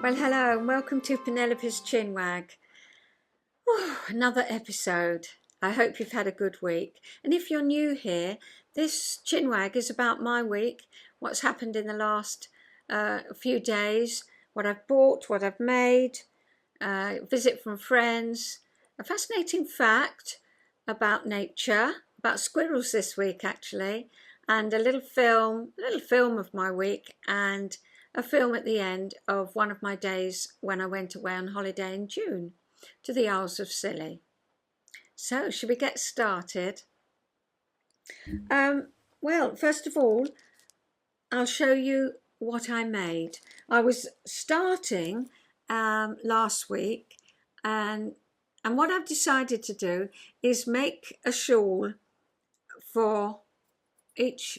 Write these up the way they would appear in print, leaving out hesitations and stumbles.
Well, hello and welcome to Penelope's Chinwag. Oh, another episode. I hope you've had a good week. And if you're new here, this Chinwag is about my week, what's happened in the last few days, what I've bought, what I've made, visit from friends, a fascinating fact about nature, about squirrels this week actually, and a little film of my week, and a film at the end of one of my days when I went away on holiday in June to the Isles of Scilly. So, should we get started? Well, first of all, I'll show you what I made. I was starting last week, and what I've decided to do is make a shawl for each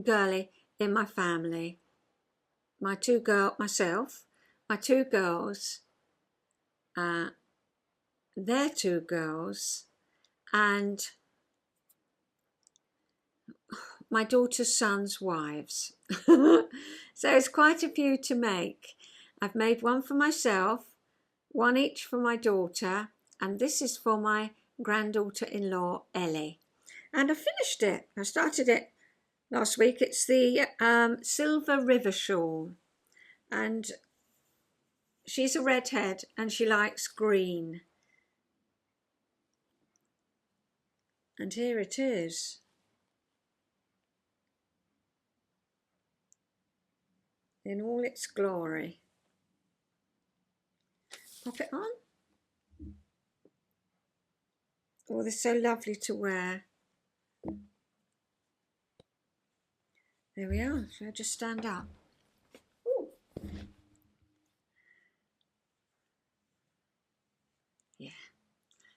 girlie in my family. Myself, my two girls, their two girls, and my daughter's son's wives. So it's quite a few to make. I've made one for myself, one each for my daughter, and this is for my granddaughter-in-law, Ellie. And I finished it. I started it last week. It's the Silver River shawl, and she's a redhead and she likes green. And here it is. In all its glory. Pop it on. Oh, they're so lovely to wear. There we are. Shall I just stand up? Ooh. Yeah.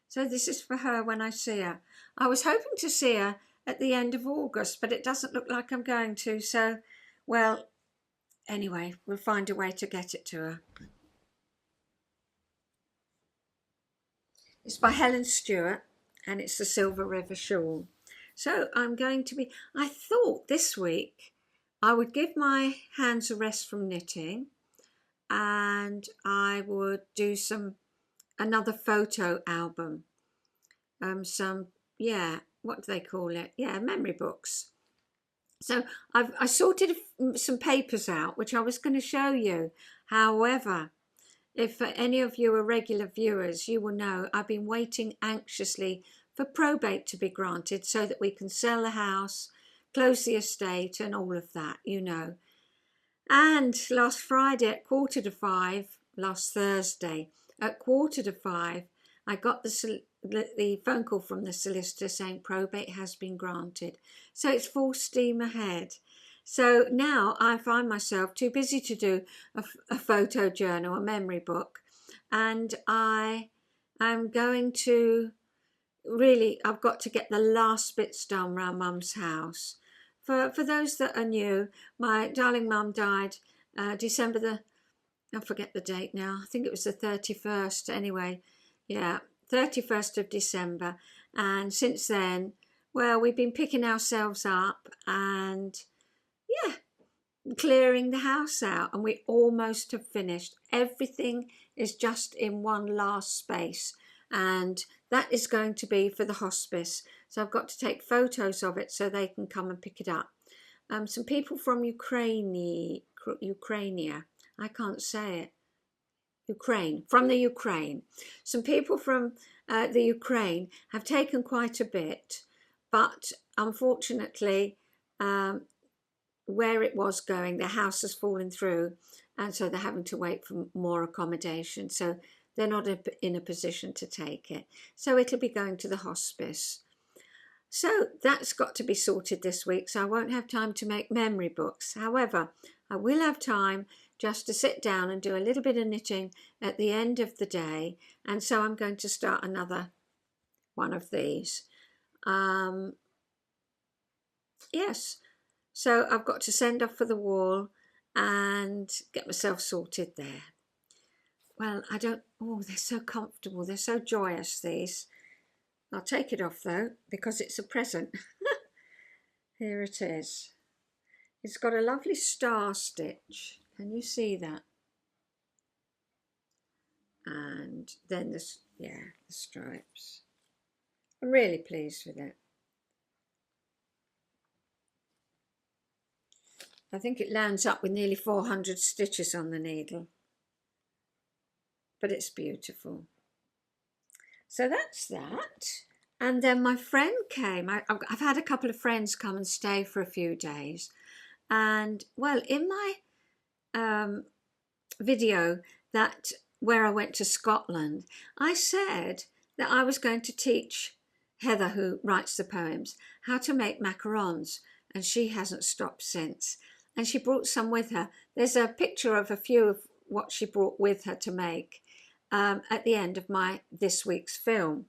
So this is for her when I see her. I was hoping to see her at the end of August, but it doesn't look like I'm going to. So, well, anyway, we'll find a way to get it to her. It's by Helen Stewart, and it's the Silver River shawl. So I thought this week I would give my hands a rest from knitting, and I would do another photo album. What do they call it? Yeah, memory books. So I sorted some papers out, which I was going to show you. However, if any of you are regular viewers, you will know I've been waiting anxiously for probate to be granted so that we can sell the house, close the estate and all of that, you know. And last Friday at 4:45, last Thursday at 4:45, I got the phone call from the solicitor saying probate has been granted. So it's full steam ahead. So now I find myself too busy to do a photo journal, a memory book, and I am going to I've got to get the last bits done around Mum's house. For those that are new, my darling Mum died December I forget the date now. I think it was the 31st anyway. Yeah, 31st of December. And since then, well, we've been picking ourselves up and yeah, clearing the house out, and we almost have finished. Everything is just in one last space, and that is going to be for the hospice. So I've got to take photos of it so they can come and pick it up. Some people from Ukraine, I can't say it. From the Ukraine. Some people from the Ukraine have taken quite a bit, but unfortunately, where it was going, the house has fallen through, and so they're having to wait for more accommodation. So they're not in a position to take it. So it'll be going to the hospice. So that's got to be sorted this week, so I won't have time to make memory books. However, I will have time just to sit down and do a little bit of knitting at the end of the day, and so I'm going to start another one of these. Yes, so I've got to send off for the wall and get myself sorted there. Well, they're so comfortable, they're so joyous, these. I'll take it off though, because it's a present. Here it is. It's got a lovely star stitch. Can you see that? And then the stripes. I'm really pleased with it. I think it lands up with nearly 400 stitches on the needle, but it's beautiful. So that's that. And then my friend came. I've had a couple of friends come and stay for a few days. And well, in my video where I went to Scotland, I said that I was going to teach Heather, who writes the poems, how to make macarons, and she hasn't stopped since. And she brought some with her. There's a picture of a few of what she brought with her to make at the end of this week's film.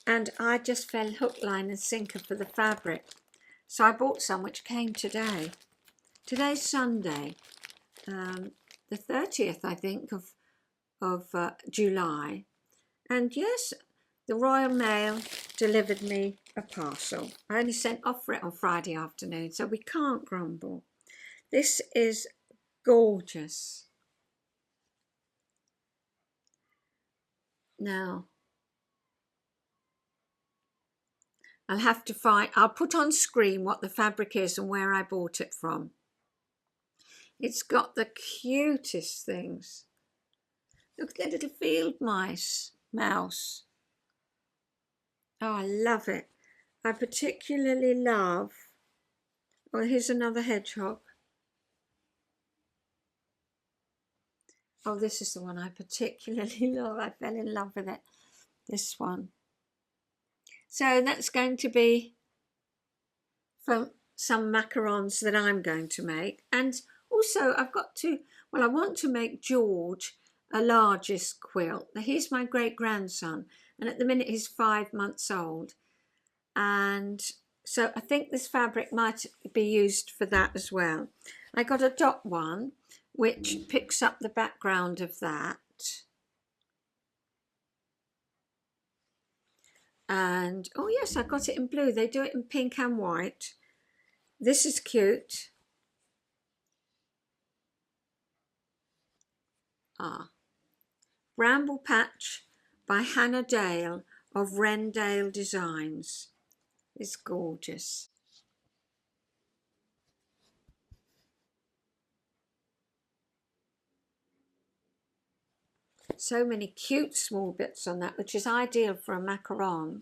And I just fell hook, line and sinker for the fabric. So I bought some which came today. Today's Sunday, the 30th, I think, of July. And yes, the Royal Mail delivered me a parcel. I only sent off for it on Friday afternoon, so we can't grumble. This is gorgeous. Now, I'll put on screen what the fabric is and where I bought it from. It's got the cutest things. Look at that little field mouse. Oh, I love it. I particularly love, well, here's another hedgehog. Oh, this is the one I particularly love. I fell in love with it. This one. So that's going to be from some macarons that I'm going to make. And also I want to make George a largest quilt. Now, he's my great-grandson, and at the minute he's 5 months old. And so I think this fabric might be used for that as well. I got a dot one, which picks up the background of that. And, oh yes, I got it in blue. They do it in pink and white. This is cute. Bramble Patch by Hannah Dale of Rendale Designs. It's gorgeous. So many cute small bits on that, which is ideal for a macaron.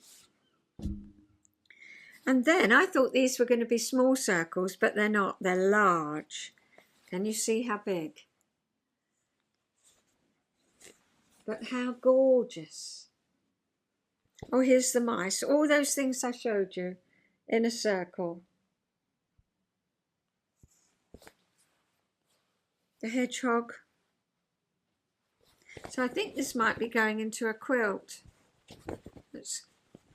And then I thought these were going to be small circles, but they're not. They're large. Can you see how big? But how gorgeous. Oh, here's the mice. All those things I showed you in a circle. The hedgehog. So I think this might be going into a quilt. Let's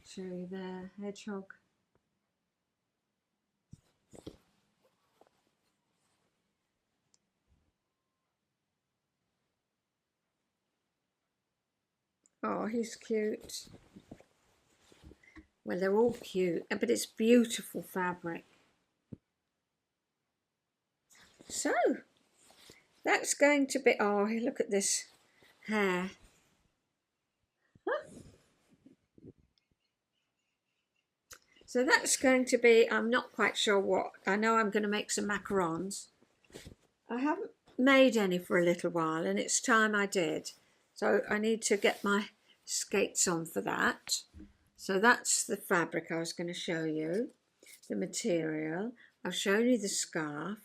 show you there, hedgehog. Oh, he's cute. Well, they're all cute, but it's beautiful fabric. So, that's going to be, oh, look at this hair. Huh? So that's going to be, I'm not quite sure what. I know I'm going to make some macarons. I haven't made any for a little while, and it's time I did. So I need to get my skates on for that. So that's the fabric I was going to show you, the material. I've shown you the scarf.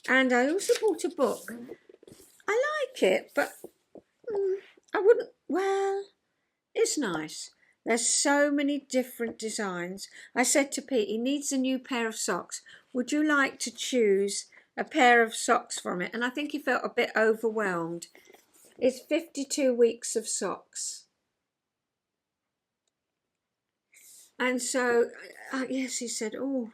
And I also bought a book. I like it, but I wouldn't, well, it's nice. There's so many different designs. I said to Pete, he needs a new pair of socks. Would you like to choose a pair of socks from it? And I think he felt a bit overwhelmed. It's 52 weeks of socks. And so, yes, he said, oh,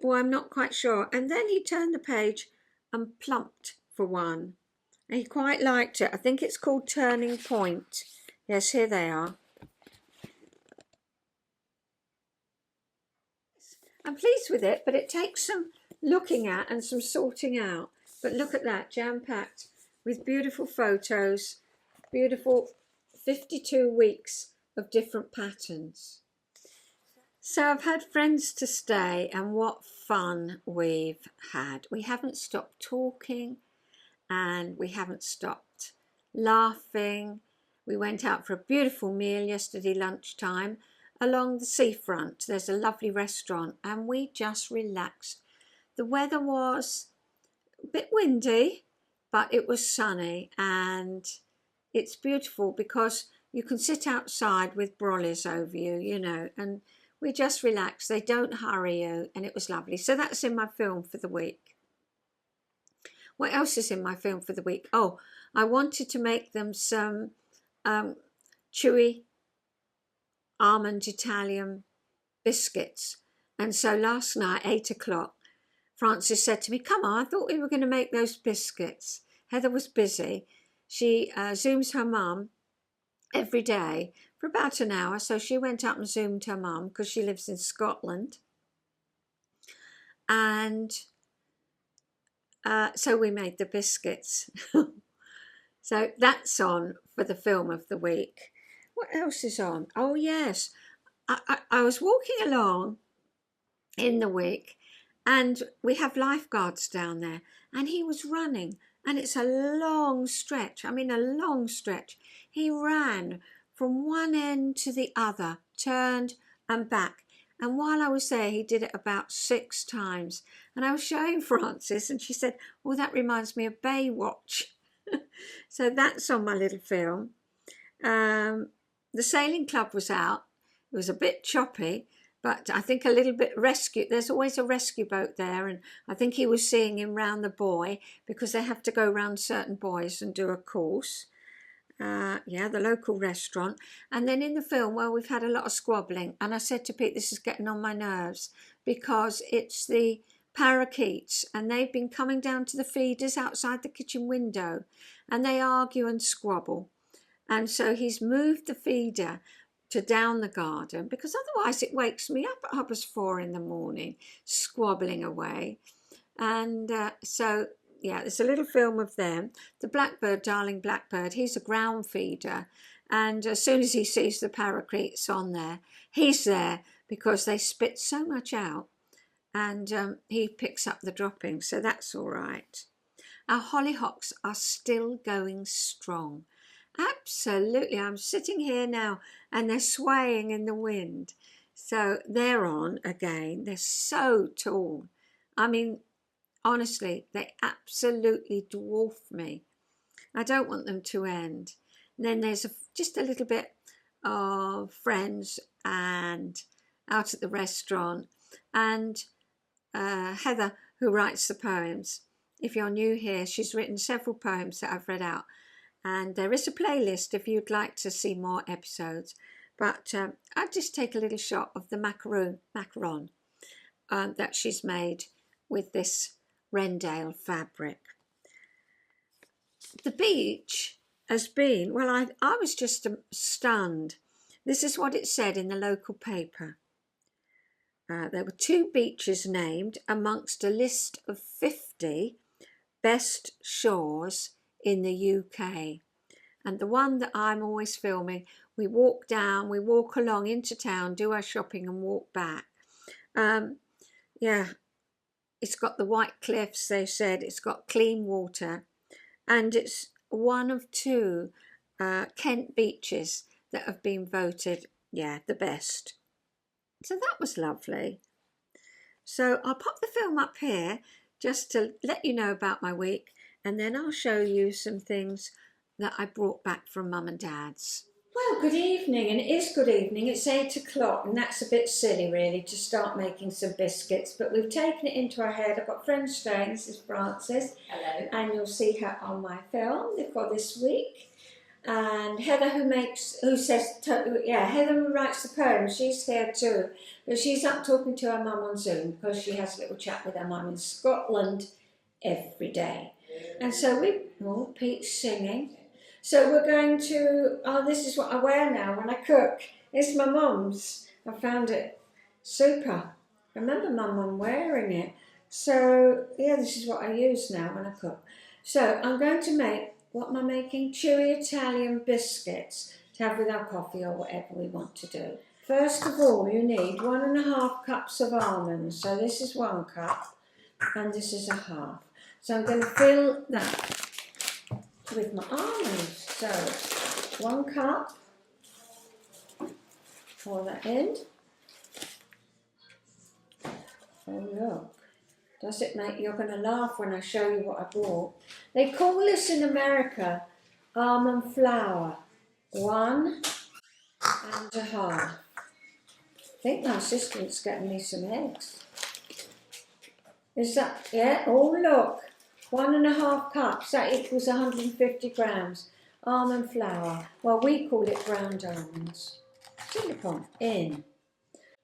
well, I'm not quite sure. And then he turned the page and plumped for one. And he quite liked it. I think it's called Turning Point. Yes, here they are. I'm pleased with it, but it takes some looking at and some sorting out. But look at that, jam-packed with beautiful photos beautiful 52 weeks of different patterns. So I've had friends to stay, and what fun we've had. We haven't stopped talking and we haven't stopped laughing. We went out for a beautiful meal yesterday lunchtime along the seafront. There's a lovely restaurant and we just relaxed. The weather was a bit windy, but it was sunny, and it's beautiful because you can sit outside with brollies over you, you know, and we just relax. They don't hurry you, and it was lovely. So that's in my film for the week. What else is in my film for the week? Oh, I wanted to make them some chewy almond Italian biscuits. And so last night, 8 o'clock, Frances said to me, come on, I thought we were going to make those biscuits. Heather was busy. She Zooms her mum every day for about an hour. So she went up and Zoomed her mum because she lives in Scotland. And so we made the biscuits. So that's on for the film of the week. What else is on? Oh, yes. I was walking along in the week, and we have lifeguards down there, and he was running, and it's a long stretch. I mean, a long stretch. He ran from one end to the other, turned and back. And while I was there, he did it about 6 times. And I was showing Frances, and she said, oh, that reminds me of Baywatch. So that's on my little film. The sailing club was out. It was a bit choppy, but I think a little bit rescue. There's always a rescue boat there, and I think he was seeing him round the buoy because they have to go round certain buoys and do a course. Yeah, the local restaurant. And then in the film, well, we've had a lot of squabbling, and I said to Pete, this is getting on my nerves because it's the parakeets, and they've been coming down to the feeders outside the kitchen window, and they argue and squabble. And so he's moved the feeder to down the garden because otherwise it wakes me up at 4:30 in the morning, squabbling away. And so yeah, there's a little film of them. The blackbird, darling blackbird, he's a ground feeder, and as soon as he sees the parakeets on there, he's there because they spit so much out, and he picks up the droppings, so that's all right. Our hollyhocks are still going strong. Absolutely. I'm sitting here now and they're swaying in the wind. So they're on again. They're so tall. I mean, honestly, they absolutely dwarf me. I don't want them to end. And then there's just a little bit of friends and out at the restaurant, and Heather, who writes the poems. If you're new here, she's written several poems that I've read out. And there is a playlist if you'd like to see more episodes. But I'll just take a little shot of the macaron that she's made with this Rendale fabric. The beach has been, well, I was just stunned. This is what it said in the local paper. There were 2 beaches named amongst a list of 50 best shores in the UK. And the one that I'm always filming, we walk down, we walk along into town, do our shopping and walk back. Yeah, it's got the white cliffs, they said, it's got clean water, and it's one of 2 Kent beaches that have been voted, yeah, the best. So that was lovely. So I'll pop the film up here just to let you know about my week, and then I'll show you some things that I brought back from Mum and Dad's. Well, good evening, and it is good evening. It's 8 o'clock, and that's a bit silly, really, to start making some biscuits, but we've taken it into our head. I've got friends staying. This is Frances. Hello. And you'll see her on my film for this week. And Heather, Heather who writes the poem, she's here too. But she's up talking to her mum on Zoom because she has a little chat with her mum in Scotland every day. And so Pete's singing. So we're going to, this is what I wear now when I cook. It's my mum's. I found it super. I remember my mum wearing it. So, yeah, this is what I use now when I cook. So I'm going to make what am I making? Chewy Italian biscuits to have with our coffee or whatever we want to do. First of all, you need 1.5 cups of almonds. So this is 1 cup and this is 1/2. So I'm going to fill that with my almonds. So 1 cup, pour that in. Oh look, does it make, you're going to laugh when I show you what I bought. They call this in America almond flour, 1.5. I think my assistant's getting me some eggs. Is that, yeah, oh look, 1.5 cups, that equals 150 grams. Almond flour, well we call it ground almonds. Silicone in,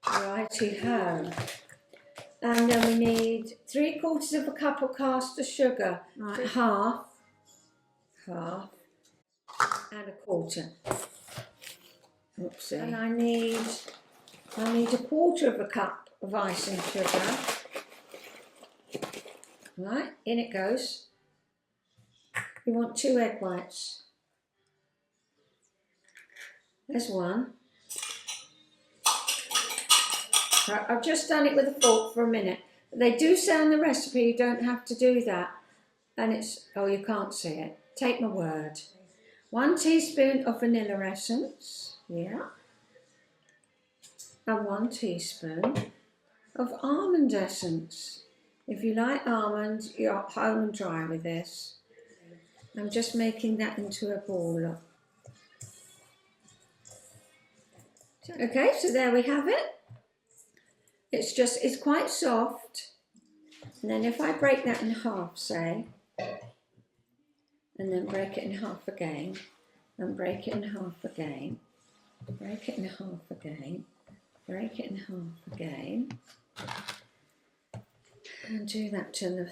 righty-ho. And then we need 3/4 cup of caster sugar, right, half, and 1/4. Oopsie. And I need 1/4 cup of icing sugar. Right, in it goes. You want 2 egg whites. There's 1. Right, I've just done it with a fork for a minute. They do say on the recipe you don't have to do that. And it's, oh, you can't see it. Take my word. 1 teaspoon of vanilla essence. Yeah. And 1 teaspoon of almond essence. If you like almonds, you're home and dry with this. I'm just making that into a ball. Okay, so there we have it. It's quite soft. And then if I break that in half, say, and then break it in half again, and break it in half again, break it in half again, break it in half again, and do that till the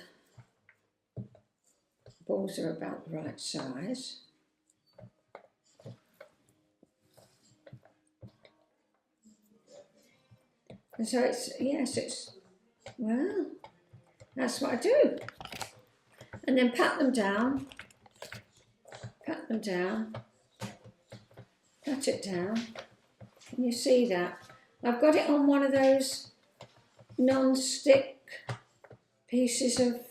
balls are about the right size. And so it's, yes, it's, well, that's what I do. And then pat them down, pat it down. Can you see that? I've got it on one of those non-stick pieces of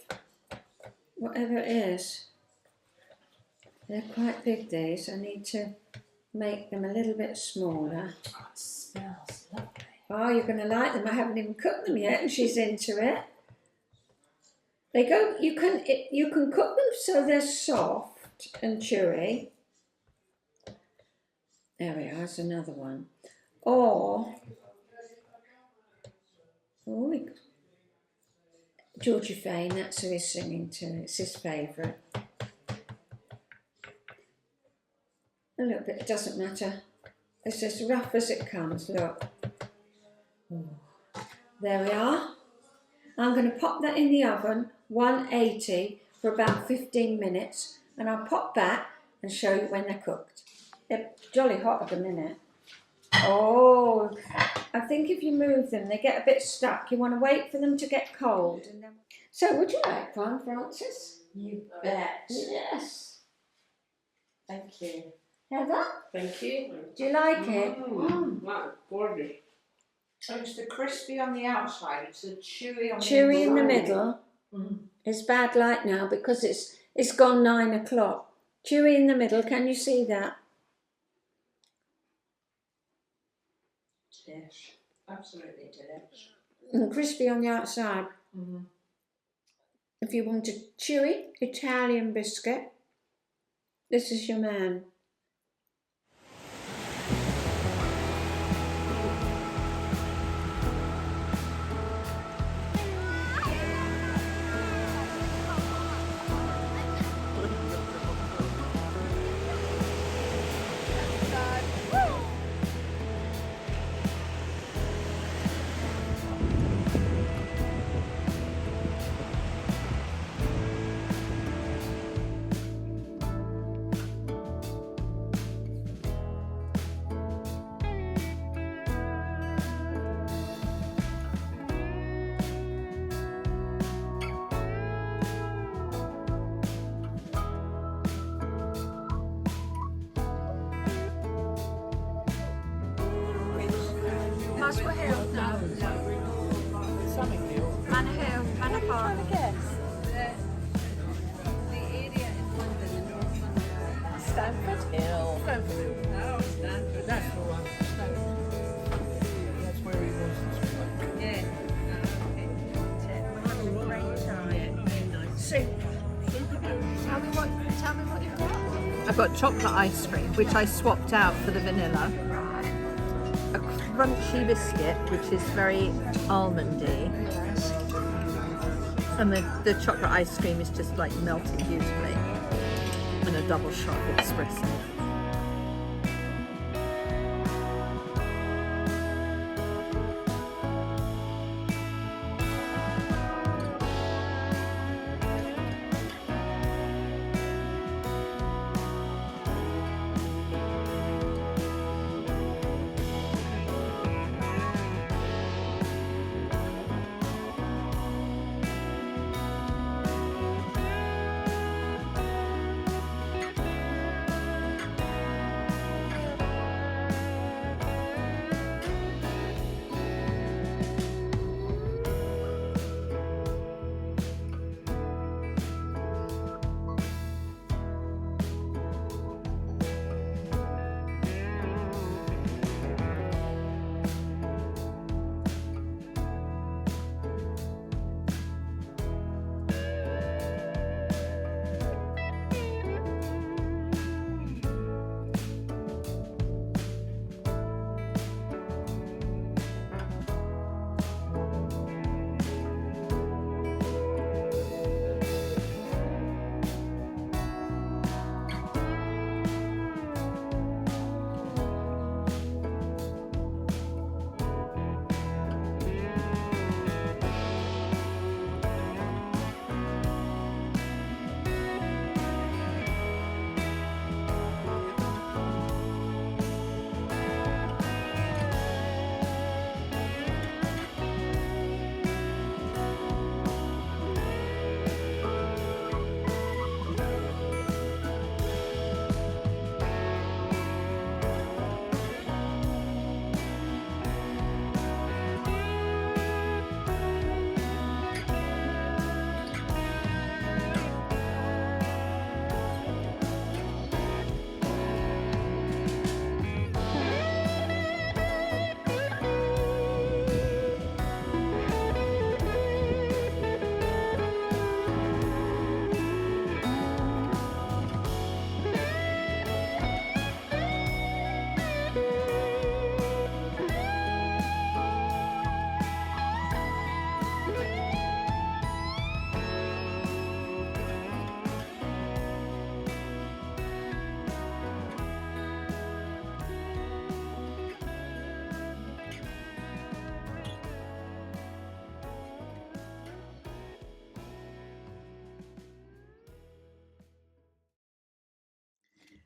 whatever it is. They're quite big, these. I need to make them a little bit smaller. Oh, it smells lovely. Oh, you're going to like them. I haven't even cooked them yet, and she's into it. They go. You can cook them so they're soft and chewy. There we are. There's another one. Or Georgie Fane. That's who he's singing to. It's his favourite. A little bit. It doesn't matter. It's as rough as it comes. Look. There we are. I'm going to pop that in the oven, 180, for about 15 minutes, and I'll pop back and show you when they're cooked. They're jolly hot at the minute. Oh, I think if you move them, they get a bit stuck. You want to wait for them to get cold. And then... So, would you like one, Francis? You bet. Yes. Thank you. Heather? Thank you. Do you like it? That's gorgeous. So it's the crispy on the outside, it's the chewy on the inside. Chewy in the middle. It's bad light now because it's gone 9 o'clock. Chewy in the middle, can you see that? Delish. Absolutely delish. And crispy on the outside. If you want a chewy Italian biscuit, this is your man. Carswell Hill? No. Something Hill. Manor Hill, Manor Park. The area in London, in North London. Stanford Hill. Stanford Hill. Oh, Stanford. That's the one. Stanford. That's where he was this week. Yeah. Super. Tell me what you've got. I've got chocolate ice cream, which I swapped out for the vanilla. A crunchy biscuit, which is very almondy. And the chocolate ice cream is just like melting beautifully. And a double shot of espresso.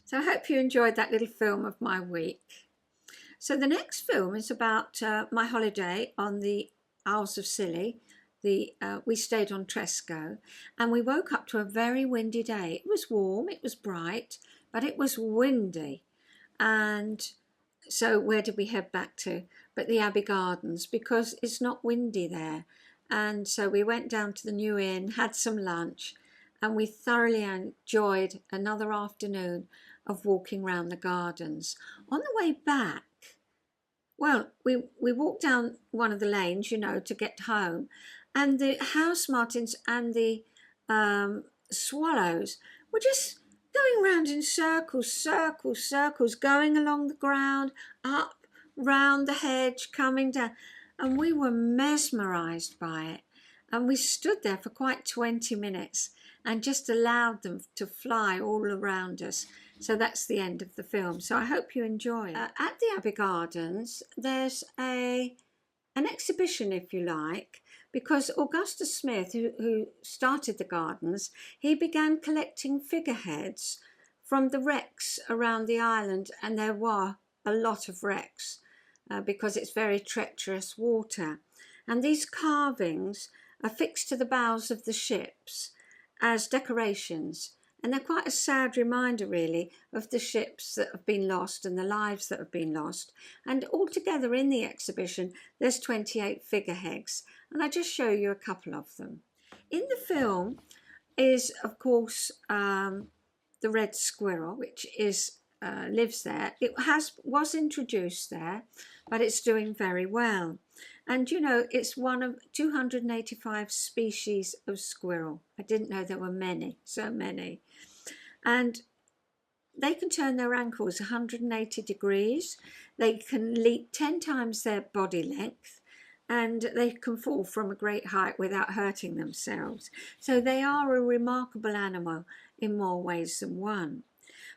So I hope you enjoyed that little film of my week. So the next film is about my holiday on the Isles of Scilly. We stayed on Tresco and we woke up to a very windy day. It was warm, it was bright, but it was windy. And so where did we head back to? But the Abbey Gardens, because it's not windy there. And so we went down to the New Inn, had some lunch, and we thoroughly enjoyed another afternoon of walking around the gardens. On the way back, well, we walked down one of the lanes, you know, to get home, and the house martins and the swallows were just going round in circles, going along the ground, up, round the hedge, coming down, and we were mesmerised by it. And we stood there for quite 20 minutes and just allowed them to fly all around us. So that's the end of the film. So I hope you enjoy it. At the Abbey Gardens, there's an exhibition, if you like, because Augustus Smith, who started the gardens, he began collecting figureheads from the wrecks around the island, and there were a lot of wrecks because it's very treacherous water. And these carvings are fixed to the bows of the ships as decorations, And they're quite a sad reminder, really, of the ships that have been lost and the lives that have been lost. And altogether in the exhibition, there's 28 figureheads. And I just show you a couple of them. In the film is, of course, the red squirrel, which is lives there. It was introduced there, but it's doing very well. And you know, it's one of 285 species of squirrel. I didn't know there were many, so many. And they can turn their ankles 180 degrees. They can leap 10 times their body length, and they can fall from a great height without hurting themselves. So they are a remarkable animal in more ways than one.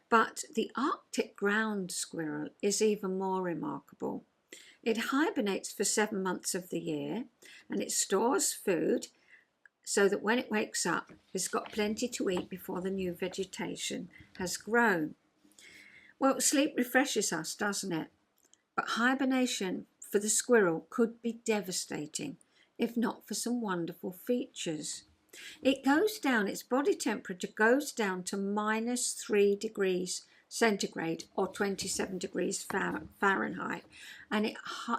But the Arctic ground squirrel is even more remarkable. It hibernates for 7 months of the year, and it stores food so that when it wakes up, it's got plenty to eat before the new vegetation has grown. Well, sleep refreshes us, doesn't it? But hibernation for the squirrel could be devastating, if not for some wonderful features. It goes down, its body temperature goes down to -3 degrees centigrade or 27 degrees Fahrenheit, and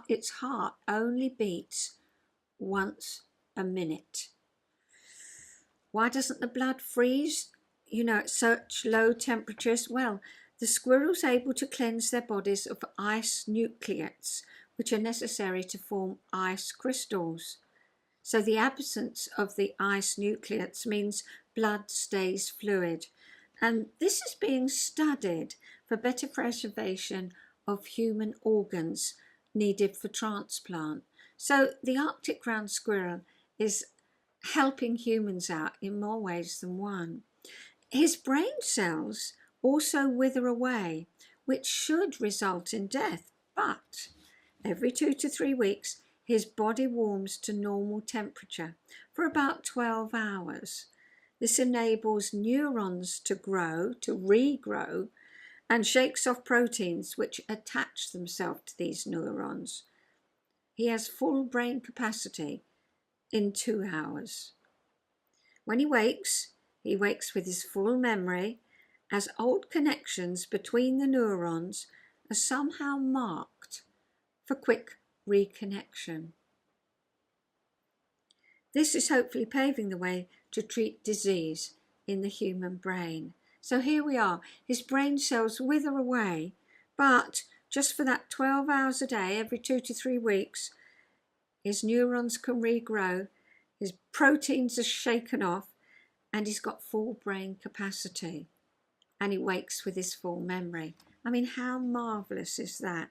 its heart only beats once a minute. Why doesn't the blood freeze, you know, at such low temperatures? Well, the squirrel's able to cleanse their bodies of ice nucleates, which are necessary to form ice crystals. So the absence of the ice nucleates means blood stays fluid. And this is being studied for better preservation of human organs needed for transplant. So the Arctic ground squirrel is helping humans out in more ways than one. His brain cells also wither away, which should result in death, but every 2 to 3 weeks, his body warms to normal temperature for about 12 hours. This enables neurons to grow, to regrow, and shakes off proteins which attach themselves to these neurons. He has full brain capacity in 2 hours. When he wakes with his full memory, as old connections between the neurons are somehow marked for quick reconnection. This is hopefully paving the way to treat disease in the human brain. So here we are, his brain cells wither away, but just for that 12 hours a day, every 2 to 3 weeks, his neurons can regrow, his proteins are shaken off, and he's got full brain capacity. And he wakes with his full memory. I mean, how marvellous is that?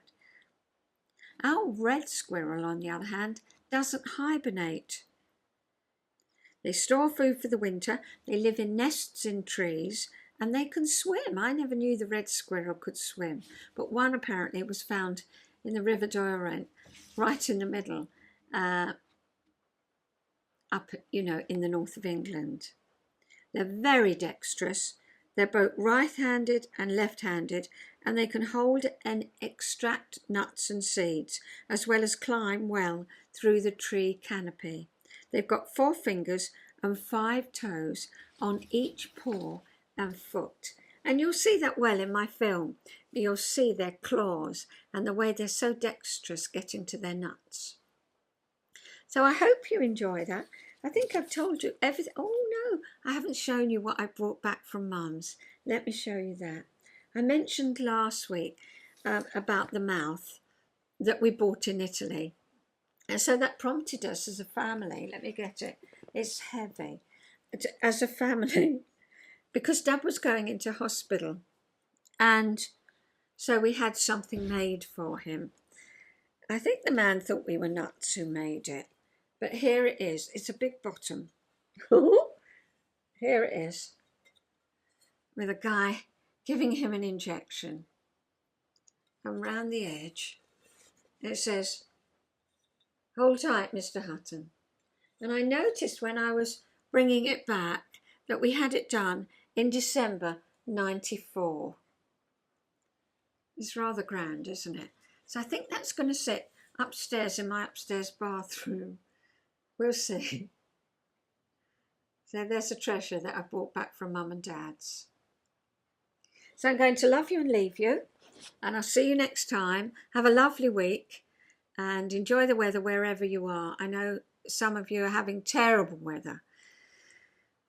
Our red squirrel, on the other hand, doesn't hibernate. They store food for the winter, they live in nests in trees, and they can swim. I never knew the red squirrel could swim, but one apparently was found in the River Derwent, right in the middle, up, you know, in the north of England. They're very dexterous. They're both right-handed and left-handed, and they can hold and extract nuts and seeds, as well as climb well through the tree canopy. They've got 4 fingers and 5 toes on each paw and foot. And you'll see that well in my film. You'll see their claws and the way they're so dexterous getting to their nuts. So I hope you enjoy that. I think I've told you everything. Oh no, I haven't shown you what I brought back from Mum's. Let me show you that. I mentioned last week about the mouth that we bought in Italy. And so that prompted us as a family. Let me get it. It's heavy. As a family, because Dad was going into hospital. And so we had something made for him. I think the man thought we were nuts who made it. But here it is. It's a big bottom. Here it is. With a guy giving him an injection. And round the edge, it says, "Hold tight, Mr. Hutton." And I noticed when I was bringing it back that we had it done in December 94. It's rather grand, isn't it? So I think that's going to sit upstairs in my upstairs bathroom. We'll see. So there's a treasure that I brought back from Mum and Dad's. So I'm going to love you and leave you, and I'll see you next time. Have a lovely week and enjoy the weather wherever you are. I know some of you are having terrible weather.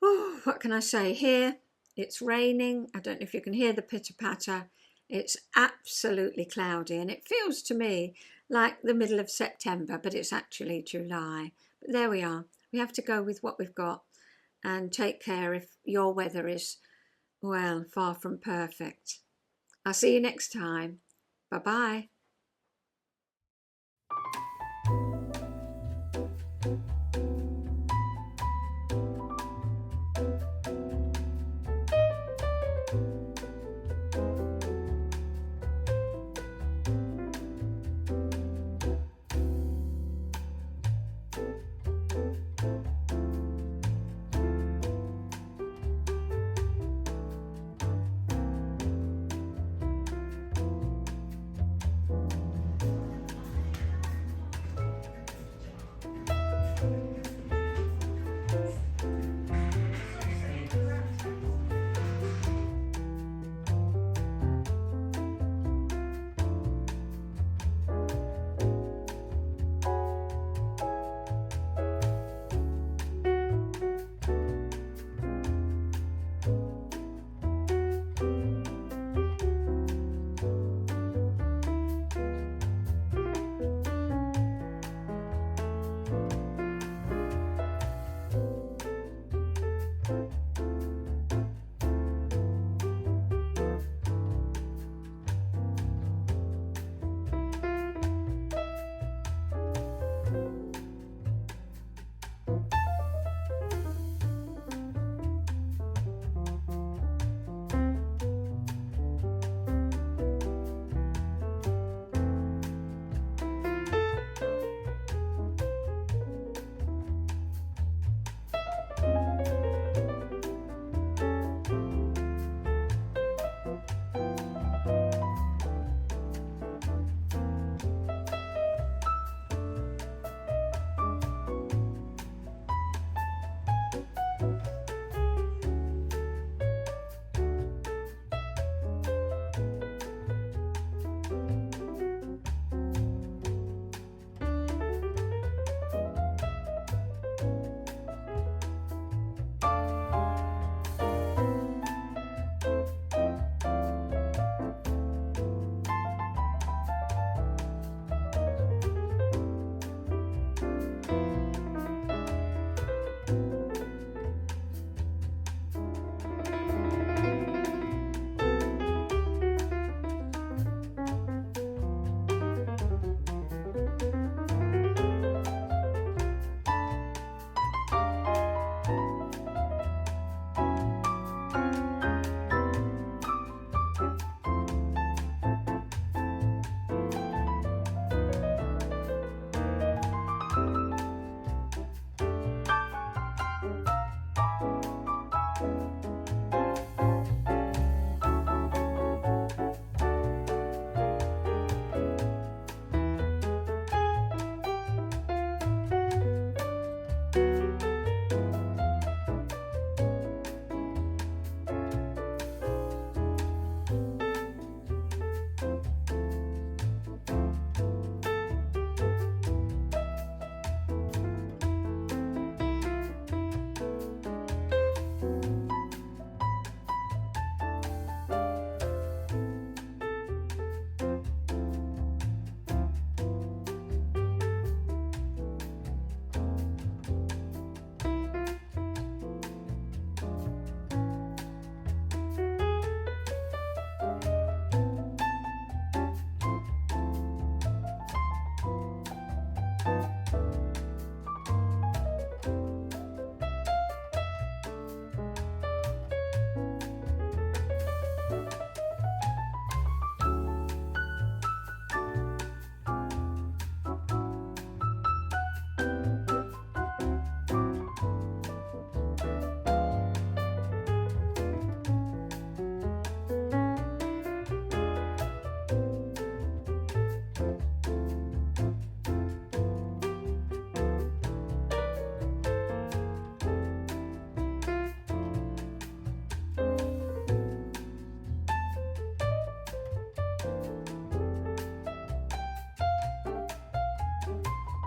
Oh, what can I say? Here it's raining. I don't know if you can hear the pitter-patter. It's absolutely cloudy, and it feels to me like the middle of September, but it's actually July. But there we are. We have to go with what we've got and take care if your weather is, well, far from perfect. I'll see you next time. Bye-bye.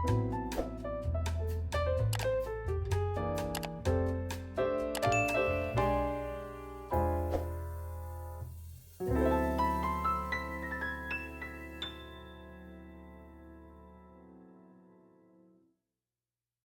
Bye.